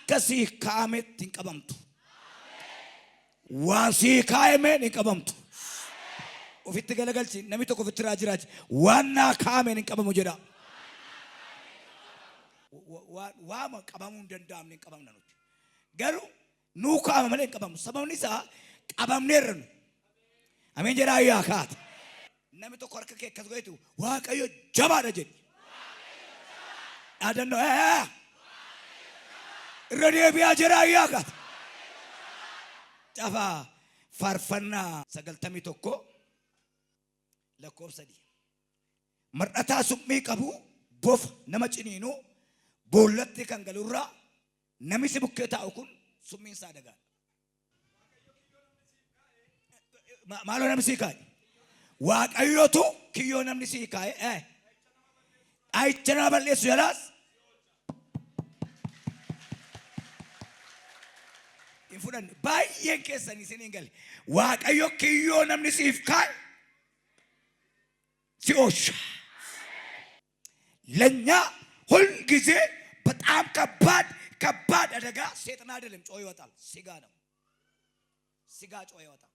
akkasii kaametti hin qabamtu. Waan sii kaa'ameen hin qabamtu. Ofitti galagalchi namni tokko ofitti raajiraachi waan naa kaa'ameen hin qabamu jedha. Waama qabamuu hin danda'amne hin qabamna nuti. Garuu nuu kaa'ama malee hin qabamu. Sababni isaa qabamneerra nu. Ameen jedhaa yaa kaata. Namni tokko harka kee akkas godhetu Waaqayyo jabaadha jedhi. Dhaadannoo irra deebi'aa jedhaa yaa kaata. Cafaa faarfannaa 91 lakkoofsa 3. Mar'ataa summii qabu bofa nama ciniinuu boollatti kan galurraa namichi bukkee taa'u kun summiin isaa dagaadha. Maaloo namni sii kaa'e? Waaqayyootu kiyyoo namni sii kaa'e. Dha'icha nama balleessu jalaas hin fudhanne. Baay'een keessanii isin hin galle. Waaqayyo kiyyoo namni siif kaa'e si oolcha. ለኛ ሁል ጊዜ በጣም ከባድ አደጋ ሰይጣን አይደለም ጮህ ይወጣል። ስጋ ነው። ስጋ ጮህ ይወጣል።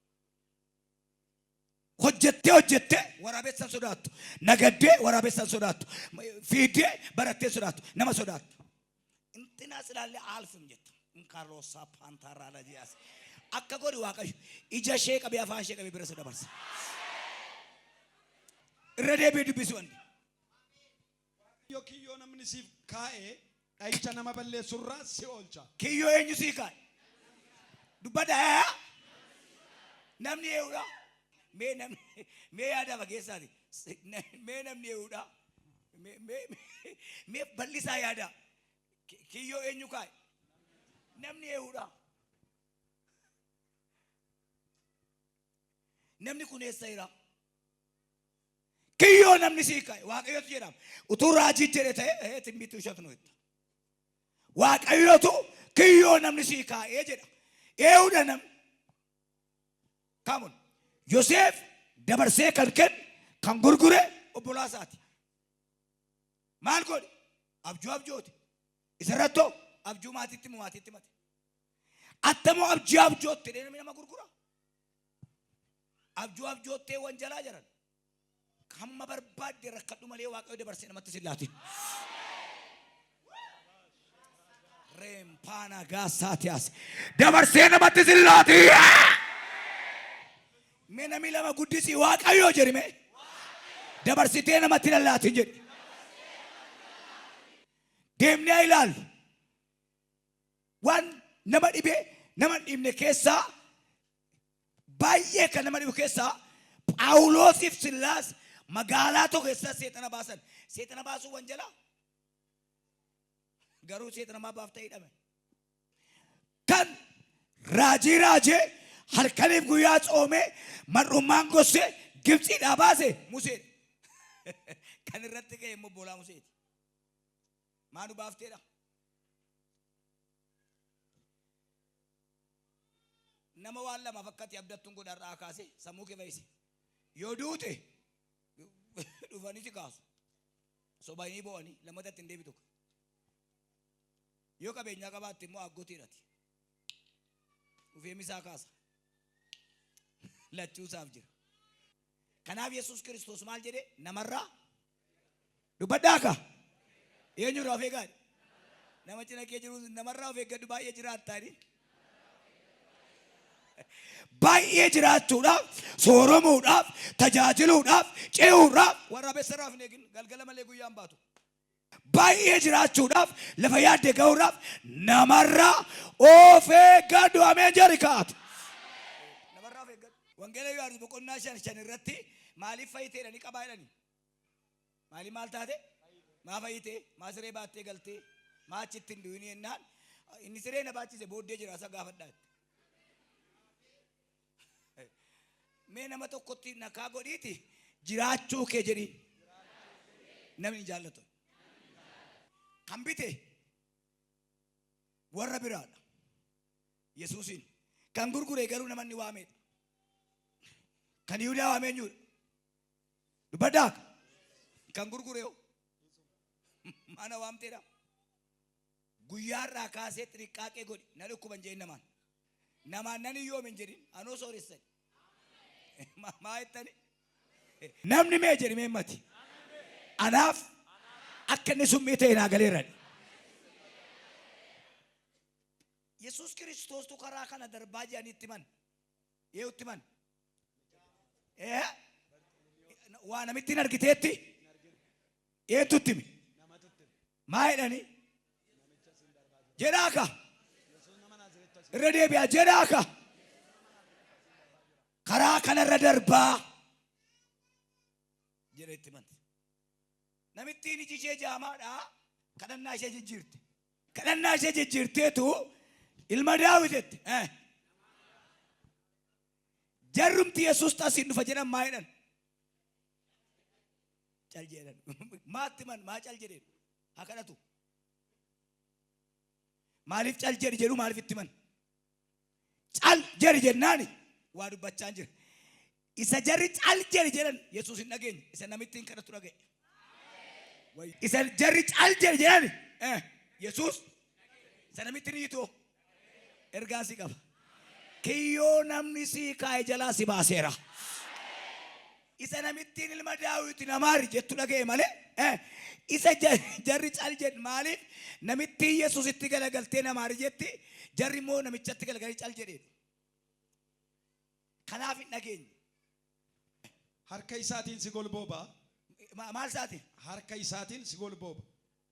ሆጀቴ ወራቤት ሰንሶዳቱ ነገዴ ወራቤት ሰንሶዳቱ ፊዴ በረቴ ሶዳቱ ነማ ሶዳቱ እንትና ስላለ አልፍም ጀት እንካሮሳ ፓንታራ ለጂያስ አከጎሪ ዋቀሽ ኢጀሼ ቀቢ አፋንሼ ቀቢ ብረሰ ደበርስ ረዴ ቢዱቢስ ወንድ ዮኪዮ ነምን ሲፍ ካኤ ዳይቻ ነማ በለ ሱራ ሲኦልቻ ኪዮ ኤኙ ሲካይ ዱበዳ ነምኒ ኤውዳ ሜ ያዳ በጌሳቲ ሜ ነምኒ ኤውዳ ሜ በሊሳ ያዳ ኪዮ ኤኙ ካይ ነምኒ ኤውዳ ነምኒ ኩኔሳ ይራ ኪዮ ነምኒ ሲካይ ዋቀዮቱ ጀራም ኡቱ ራጂ ጀረተ ትንቢቱ ሸት ነው ይታ ዋቀዮቱ ኪዮ ነምኒ ሲካይ ጀራ ኤውደንም ካሙን ዮሴፍ ደበርሴ ከልከን ከንጉርጉሬ ኦቦላሳቲ ማልጎድ አብጆት ይሰረቶ አብጁ ማቲቲ ማት አተሞ አብጆት ደነም ነማጉርጉራ አብጆቴ ወንጀላ ጀራን ከመ በርባድ ረከዱ መሌ ዋቀዮ ደበርሴ ነመት ሲላቲ ሬምፓና ጋሳቲያስ ደበርሴ ነመት ሲላቲ ሜነሚ ለማ ጉዲሲ ዋቀዮ ጀሪሜ ደበርሲቴ ነመት ይላላት እንጂ ደምኔ ይላል ዋን ነመዲቤ ነመዲምኔ ኬሳ ባየ ከነመዲቤ ኬሳ ጳውሎስ ሲላስ መጋላቶ ኬሳ ሰይጣን ባሱ ወንጀላ ገሩ ሰይጣን ማባፍታ ይደመ ከን ራጂ halkaniif guyyaa tsoome mar'ummaan gosse Gibxii dhaabaase Musee kan irratti ka'e immoo boolaa Museeti. Maanu baafteedha? Nama waan lama fakkatti abdattuun godharraa kaase sammuu kee fayyise. Yoo duute dhufanii si kaasu. Sobanii bo'anii lamatatti hin deebitu. Yoo qabeenyaa qabaatte immoo aggootiidhaati. Ufee misaa kaasa. Lachuusaaf jira. Kanaaf Yesuus Kiristoos maal jedhe namarraa dubbadhaa ka eenyurraa of eegaadhi. Nama cina kee jiru namarraa of eeggadhu baay'ee jiraattaani. Baay'ee jiraachuudhaaf sooromuudhaaf tajaajiluudhaaf ce'uudhaaf warra beessaraaf hin eegin galgala malee guyyaan baatu. Baay'ee jiraachuudhaaf lafa yaadde ga'uudhaaf namarraa of eeggadhu ameen jedhi kaatu. Wangeela yoo argu boqonnaa 5 irratti maaliif fayyitee ni qabaa jedhani. Maali maal taate? Maa fayyitee? Maa siree baattee galtee? Maa achitti hin duwini jennaan inni siree na baachise booddee jira isa gaafadhaa. Mee nama tokkotti nakaa godhiiti jiraachuu kee jedhi. Namni jaallatu. Kan bite warra biraadha. Yesuusin kan gurgure garuu namanni waamedha. Kan Yihudaa waameenyu dubbadhaa kan gurgure mana waamteedha. guyyaarraa kaasee xiriqqaaqee godhi na dhukkuban jeen namaan nan iyyoo min jedhin anoo sooressan maa jettani namni mee jedhi mee mati anaaf akka inni summii ta'e naa galeeran Yesuus Kiristoostu karaa kana darbaa jedhanitti man eeyutti man waa namittiin argiteetti eetutti mi maa jedhani jedhaaka irra deebi'aa jedhaaka karaa kanarra darbaa jedhetti mante namittiin iji ishee jaamaadha kadhannaa ishee jijjiirte kadhannaa ishee jijjiirteetu ilma daawitetti jarrumti Yesuus tasiin dhufa jedhan maa jedhan cal jedhan maatti man maa cal jedheen haa kadhatu maaliif cal jedhi jedhu maaliif itti man cal jedhi jennaani waa dubbachaa jira isa jarri cal jedhi jedhan Yesuus hin dhageenye isa namittiin kadhatu dhaga'e isa jarri cal jedhi jedhan Yesuus isa namittiin hiitoo ergaa si qaba kiyyoo namni si kaa'e jalaa si baaseera isa namittiin ilma daawiti namaari jettu dhaga'e malee isa jarri cal jedhu maaliif namittiin Yesuus itti galagaltee namaari jetti jarri immoo namichatti galagalee cal jedhee kanaaf hin dhageenye harka isaatiin si golbooba maal isaatiin harka isaatiin si golbooba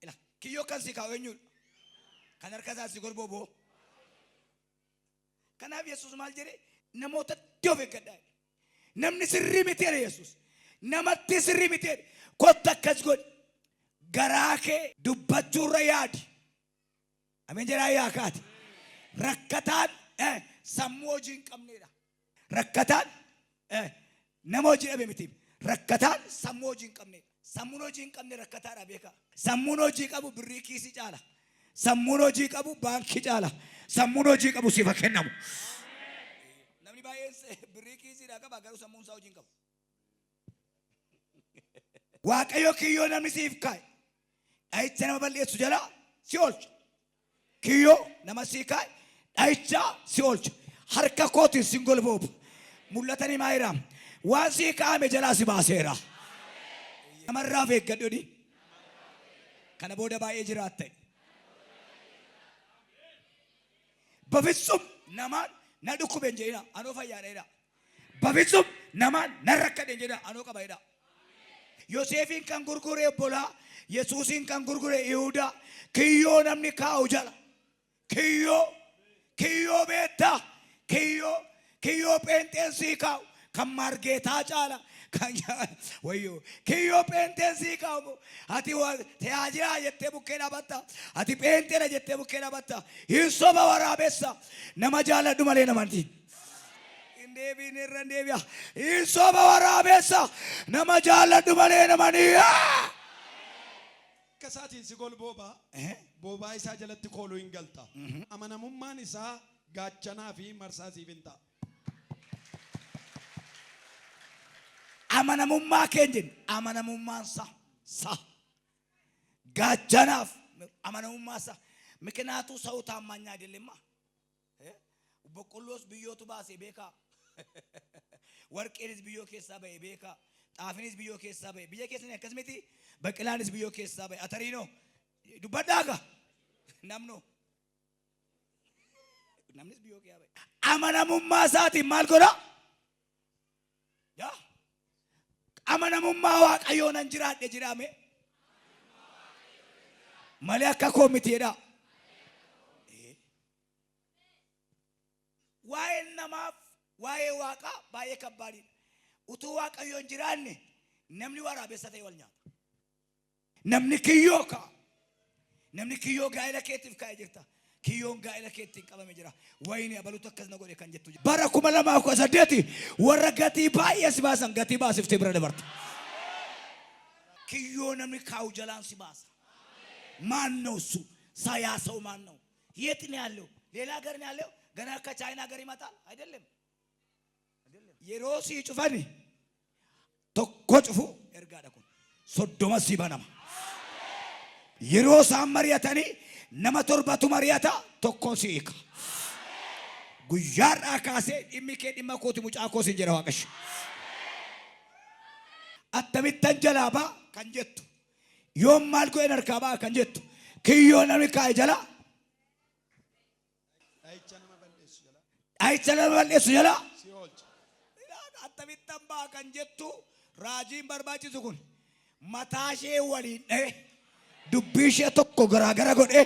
ila kiyyoo kan si kaa'u eenyudha kan harka isaa si golbooboo kanaaf Yesuus maal jedhe namootatti of eeggadhaa namni sirrii miti jedhe Yesuus namatti sirrii miti jedhe kotta akkas godhi garaa kee dubbachuurra yaadi ameen jedhaa yaakaati rakkataan sammuu hojii hin qabneedha rakkataan nama hojii dhabe miti rakkataan sammuu hojii hin qabneedha sammuun hojii hin qabne rakkataadha beekaa sammuun hojii qabu birrii kiisii caala sammuun hojii qabu baankii caala sammuun hojii qabu siif kennamu namni baay'een birrii kiisiidhaa qaba garuu sammuun isaa hojii hin qabu waaqayyo kiyyoo namni siif kaa'e dha'icha nama balleessu jalaa si oolcha kiyyoo nama sii kaa'e dha'icha si oolcha harka kootiin sin golboobu mul'atanii maayiraa waan sii kaa'ame jalaa si baaseera namarraa of eeggadhu kana booda baay'ee jiraatta በፍጹም ነማን ነድኩበን ጀይና አኖ ፈያደዳ በፍጹም ነማን ነረከደን ጀይና አኖ ቀባይዳ ዮሴፍን kan gurgure bola Yesuusin kan gurgure Yihuda kiyyo namni kaa'u jala kiyyo beetta kiyyo pentensi kaa'u kan margeetaa caala kan wayyo kiyyo pentensi kaa'u ati tajaajila jettee bukkee dhabatta ati pentera jettee bukkee dhabatta hinsoba waraabessa nama jaaladhu malee namanti indeebiin irra deebi'a hinsoba waraabessa nama jaaladhu malee namani kasaatiin si golbooba boobaa isaa jalatti kooluu hin galta amanamummaan isaa gaachanaa fi marsaa siif hin ta'a amanamummaa keenyin amanamummaan sa gaachanaaf amanamummaa sa ምክንያቱ ሰው ታማኝ አይደለማ በቆሎስ ብዮቱ ባሴ ቤካ ወርቄንስ ብዮ ኬሳ በይ ቤካ ጣፍኒስ ብዮ ኬሳ በይ ብየ ኬስነ ከስሜቲ በቅላንስ ብዮ ኬሳ በይ አተሪኖ ዱበዳጋ ናምኖ ናምኒስ ብዮ ኬያ በይ አመናሙማ ሳቲ ማልጎዳ ያ አመናሙማ ዋቀዮን እንጅራደ ጅራሜ ማሊያካ ኮሚቴዳ ዋይ ነማፍ ዋይ ዋቃ ባየ ከባዲ utu waaqayyoon jiraanne namni waraabessa ta'e wal nyaata namni kiyyoo gaa'ela keetiif kaa'ee jirta kiyyoon gaa'ela keetiin qabame jira wayni abaluutu akkas na godhe kan jettu bara 2018 warra gatii baay'ee si baasan gatii baasiftee bira dabarte kiyyoo namni kaa'u jalaan si baasa ማን ነው እሱ ሳያሰው ማን ነው የት ነው ያለው ሌላ ሀገር ነው ያለው ገና ከቻይና ሀገር ይመጣል አይደለም የሮሲ ጩፋኒ tokko cufu ergaa dhaqu soddoma si banama yeroo isaan mari'atanii nama torbatu mari'ata tokkoon si hiika. Guyyaadhaa kaasee dhimmi kee dhimma kooti mucaa koo siin jedha Waaqayyo. Attamittan jalaa ba'a kan jettu yoom maal godheen harkaa ba'a kan jettu kiyyoo namni kaa'e jala dha'icha nama balleessu jala attamittan ba'a kan jettu raajiin barbaachisu kun mataa ishee waliin dha'e dubbii ishee tokko garaagara godhe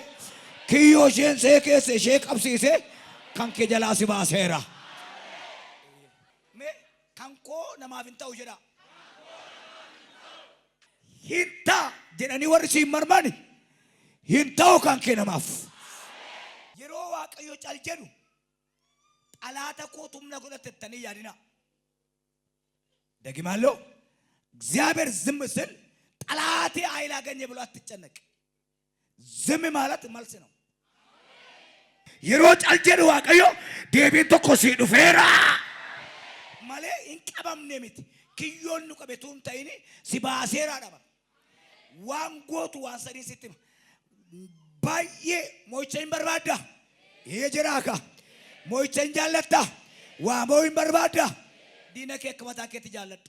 kiyyoo isheen see keessa ishee qabsiise kan kee jalaa si baaseera. Kan koo namaaf hin ta'u jedha. Hin ta'a jedhanii warri siin marmani hin ta'u kan kee namaaf. Yeroo Waaqayyo cal jedhu xalaata koo tumna godhatettanii yaadina. ደግማለሁ እግዚአብሔር ዝም ስል ጠላቴ አይላገኝ ብሎ አትጨነቅ። ዝም ማለት መልስ ነው። yeroo cal jedhu Waaqayyo deebiin tokko si dhufeera malee hin qabamne miti. Kiyyoon nu qabetuun ta'ini si baaseera dhaba. Waan gootu waan sadii sitti baay'ee mo'icha hin barbaadda. Ee jiraaka mo'icha hin jaallatta. Waa moo hin barbaadda. Diina kee akka mataa keetti jaalladhu.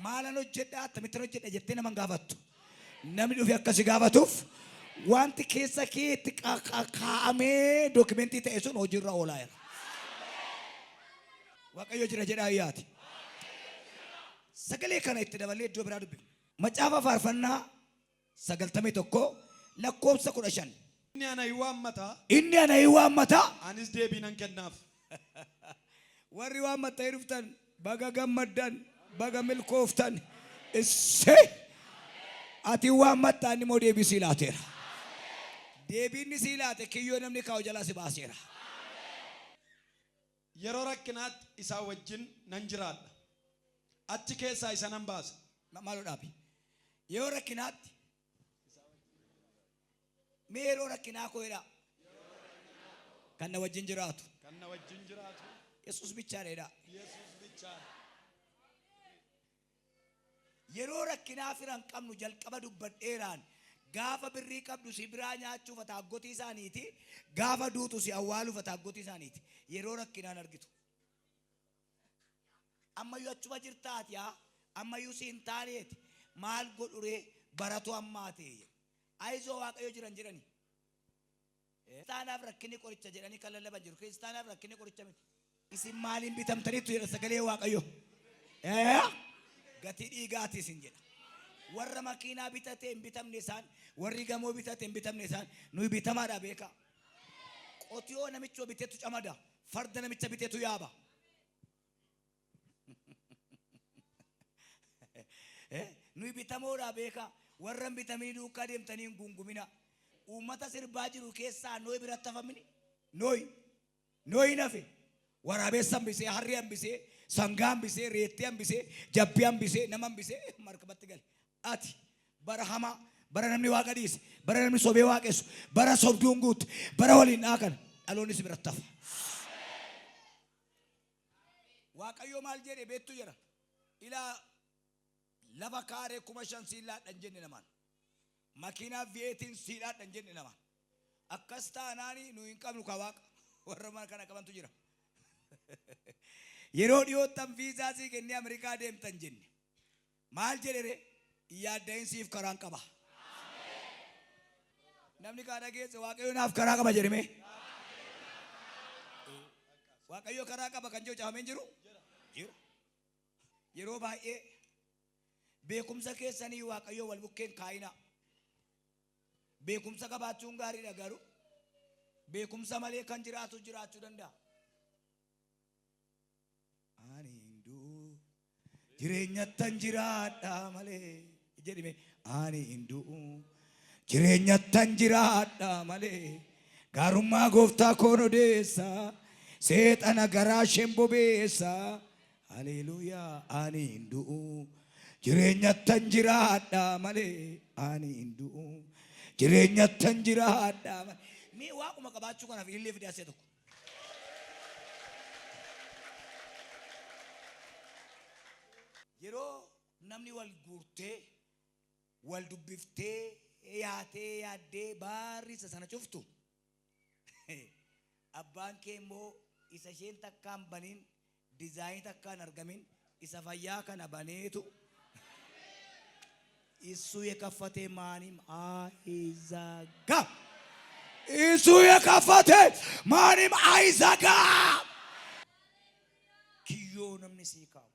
Maalan hojjedha attamitti hojjedha jettee nama hin gaafattu. Namni dhufe akkasi gaafatuuf wanti keessa keetti kaa'amee dookimentii ta'e sun hojiirra oolaa jira. Waaqayyo jira jedhaa yaati. Sagalee kana itti dabalee iddoo biraa dubbi. Macaafa faarfannaa 91 lakkoofsa 15. Inni ana hiwaammata. Inni ana hiwaammata. Anis deebii nan kennaaf. Warri waammata dhuftan baga gammaddan baga milkooftan isee ati waammata inni moo deebii sii laateera. Deebiin sii laate kiyyoo namni kaa'u jalaa si baaseera. Yeroo rakkinaatti isaa wajjin nan jiraadha. Achi keessaa isa nan baasa. Maaloo dhaabi. Yeroo rakkinaatti mee yeroo rakkinaa koo jedhaa. Kan na wajjin jiraatu. Kan na wajjin jiraatu. Yesuus bichaadha. Yesuus bichaadha. Yeroo rakkinaa firan qabnu jalqaba dubbadheeraan gaafa birrii qabdu si biraa nyaachuuf ataaggotii isaaniiti. Gaafa duutu si awwaaluuf ataaggotii isaaniiti. Yeroo rakkinaan argitu. Ammayyuu achuma jirtaati yaa. Ammayyuu si hin taaneeti. Maal godhure baratu ammaatee. Ayizoo Waaqayyo jiran jedhani. Kiristaanaaf rakkinni qoricha jedhanii kan lallaban jiru. Kiristaanaaf rakkinni qoricha miti. Isin maaliin bitamtaniitu jedha sagalee Waaqayyo. Gatii dhiigaati isin jedha. Warra makiinaa bitatee hin bitamne isaan, warri gamoo bitatee hin bitamne isaan, nuyi bitamaadha beeka. Qotiyoo namicha biteetu camada, farda namicha biteetu yaaba. Nuyi bitamoodha beeka. Warra bitamanii duukaa deemtanii hin gungumina. Uummata sirbaa jiru keessaa nooyi biratti hafamini. Nooyi nafe. Waraabessa hambisee, harree hambisee, sangaa hambisee, reettee hambisee, jabbii hambisee, nama hambisee markabatti gale. Ati bara hamaa, bara namni waaqa dhiise, bara namni sobee waaqessu, bara sobduun guutte, bara waliin dhaakan dhaloonni si biratti hafa. Waaqayyo maal jedhe beektu jira. Ilaa lafa kaaree 5,000 siidhaadhaan jenne namaan. Makiinaa V8 siidhaadhaan jenne namaan. Akkas taanaanii nu hin qabnu ka waaqa. Warra mana kana qabantu jira. Yeroo dhiyoottan viizaa sii kennee Ameerikaa deemtan jenne. Maal jedhere yaaddainsiif karaan qaba. Namni kaadha geesse Waaqayyo naaf karaa qaba jedhame. Waaqayyo karaa qaba kan jiru caafameen jiru. Yeroo baay'ee beekumsa keessanii Waaqayyo wal bukkeen kaayina. Beekumsa qabaachuun gaariidha garuu beekumsa malee kan jiraatu jiraachuu danda'a. Ani hinduu jireenyattan jiraadha malee jedhime. Ani hinduu jireenyattan jiraadha malee gaarummaa gooftaa koon odeessa seexana garaa isheen bobeessa. Haleluuyaa. Ani hinduu jireenyattan jiraadha malee. Ani hinduu jireenyattan jiraadha malee. Mee waaquma qabaachuu kanaaf illee fidee asee tokko. Yeroo namni wal guurtee wal dubbiftee yaatee yaaddee baarrisa sana cuftu abbaan kee immoo isa isheen takkaan baniin dizaayinii takkaan argamin isa fayyaa kana baneetu isu የከፈተ ማንም አይዘጋም isu የከፈተ ማንም አይዘጋም kiyyoo namni sii kaa'u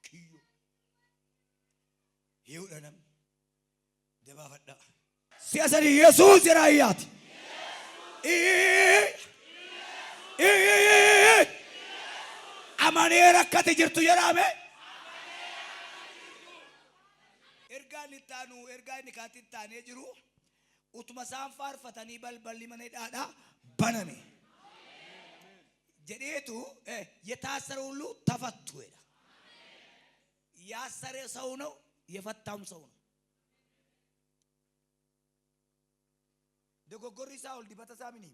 kiyyoo yeudha namni dabaafadha si'a sadi yesuus jedha ayyaati amanee rakkate jirtu jedhame ergaan ittaanu ergaa inni kaatti ittaanee jiru utuma isaan faarfatanii balballi mana hidhaadha baname jedheetu የታሰረ ሁሉ ተፈቱ ይላል ያሰረ ሰው ነው የፈታም ሰው ነው dogoggorri isaa ol dibata isaa mini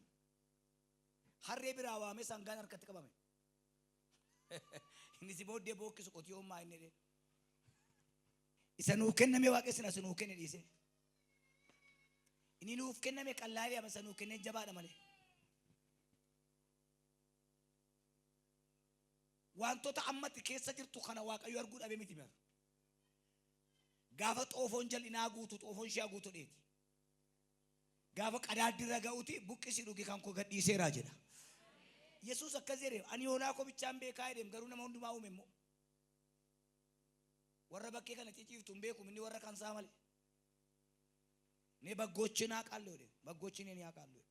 harree biraa waamee sangaan harkatti qabame inni si booddee bookkisu qotiyoo maa inni dhee isa nuuf kenname waaqessin as nuuf kenne dhiise inni nuuf kenname qallaalee ama isa nuuf kenne jabaadha malee wantoota ammatti keessa jirtu kana waaqayyo arguu dhabe miti mer gaafa xoofoon jal'inaa guutu xoofoon shaa guutu dheeti gaafa qadaaddirra ga'uti buqqisi dhugi kan koo gadhiiseeraa jedha yesuus akkas jedhe ani hoolaa koo bichaan beekaa jedhem garuu nama hundumaa uume immoo warra bakkee kana ciciiftu hin beekum inni warra kansaa malee ne baggoochin haaqaallee jedhe baggoochin ni haaqaallee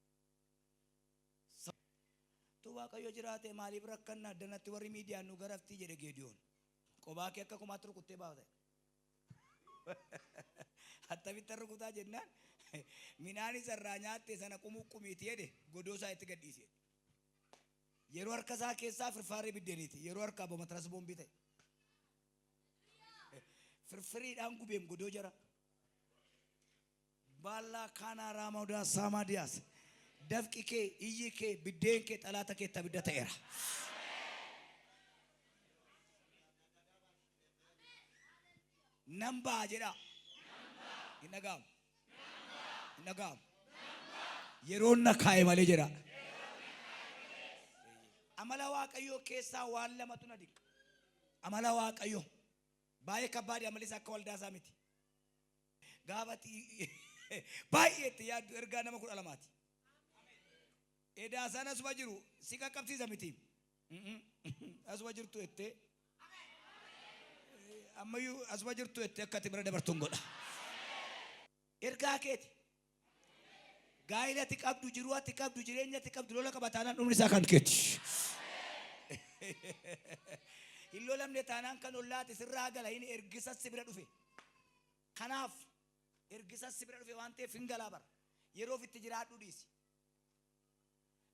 tu waaqayyo jiraate maaliif rakkanna addanatti warri miidiyaan nu garaftii jedhe Geediyoon qobaa kee akka kumaatti rukuttee baafate attamitti rukutaa jennaan midhaan isarraa nyaatte sana qumuqqumiiti jedhe godoo isaa itti gadhiise yeroo harka isaa keessaa firfaarri biddeeniiti yeroo harkaa bomatras boombii ta'e firfiriidhaan gubeem godoo jara baallaa kaanaa raamawdaa saamaadiyaas dafqi kee iyyi kee biddeen kee xalaata kee tabidda ta'eera nambaa jedha innagaam innagaam yeroon na kaa'e malee jedha amala waaqayyoo keessaa waan lamatu na dhiqa amala waaqayyoo baay'ee kabbaadhi amalis akka waldaasaa miti gaafati baay'eetti yaaddu ergaa nama 12 edaa sana asuma jiru si qaqqabsiisa miti asuma jirtu ette ammayyuu asuma jirtu ette akka ati bira dabartuun godha ergaa keeti gaa'ila ati qabdu jiruu ati qabdu jireenya ati qabdu lola qabataanaan dhumni isaa kan keeti hin lolamne taanaan kan ollaati sirraa gala hin ergisas si bira dhufe kanaaf ergisas si bira dhufe waan ta'eef hin galaa bara yeroof itti jiraadhu dhiisi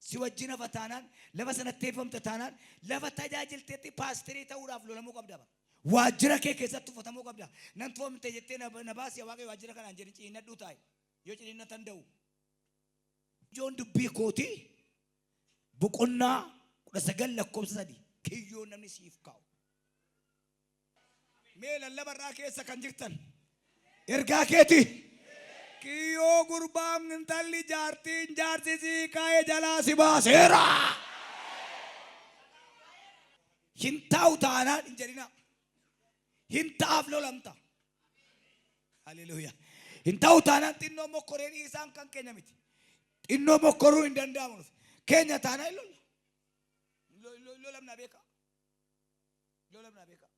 si wajjin hafa taanaan lafa sanatti eeffamta taanaan lafa tajaajilteetti paasterii ta'uudhaaf lolamuu qabda bara waajjira kee keessatti uffatamuu qabda nan toomte jettee na baasi waaqayyo waajjira kanaan jedhin ciinnadhuu taa'e yoo ciinnatan da'u ijoon dubbii kooti boqonnaa 19 lakkoofsa 3 kiyyoo namni siif kaa'u mee lallabarraa keessa kan jirtan ergaa keeti kiyyoo gurbaan intalli jaartiin jaarsisii kaa'ee jalaa si baaseera hin taa'u taanaan hin jedhina hin ta'aaf lolamta haleluuyaa hin ta'u taanaan xinnoo mokkoreen isaan kan keenya miti xinnoo mokkoruu hin danda'amu keenya taanaan lolamna beeka